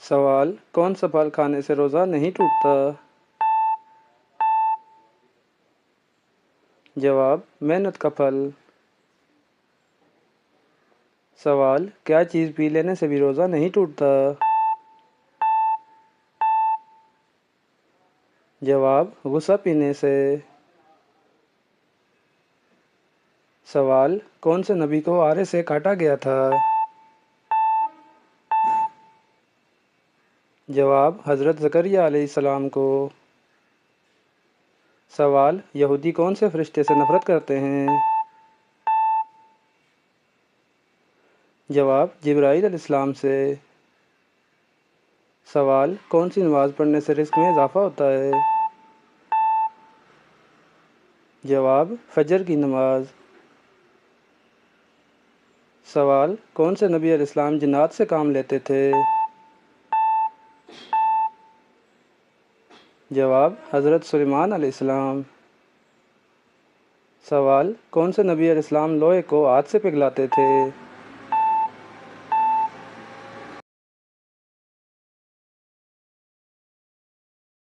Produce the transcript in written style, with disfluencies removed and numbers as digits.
سوال: کون سا پھل کھانے سے روزہ نہیں ٹوٹتا؟ جواب: محنت کا پھل۔ سوال: کیا چیز پی لینے سے بھی روزہ نہیں ٹوٹتا؟ جواب: غصہ پینے سے۔ سوال: کون سے نبی کو آرے سے کاٹا گیا تھا؟ جواب: حضرت زکریا علیہ السلام کو۔ سوال: یہودی کون سے فرشتے سے نفرت کرتے ہیں؟ جواب: جبرائیل علیہ السلام سے۔ سوال: کون سی نماز پڑھنے سے رزق میں اضافہ ہوتا ہے؟ جواب: فجر کی نماز۔ سوال: کون سے نبی علیہ السلام جنات سے کام لیتے تھے؟ جواب: حضرت سلیمان علیہ السلام۔ سوال: کون سے نبی علیہ السلام لوہے کو ہاتھ سے پگھلاتے تھے؟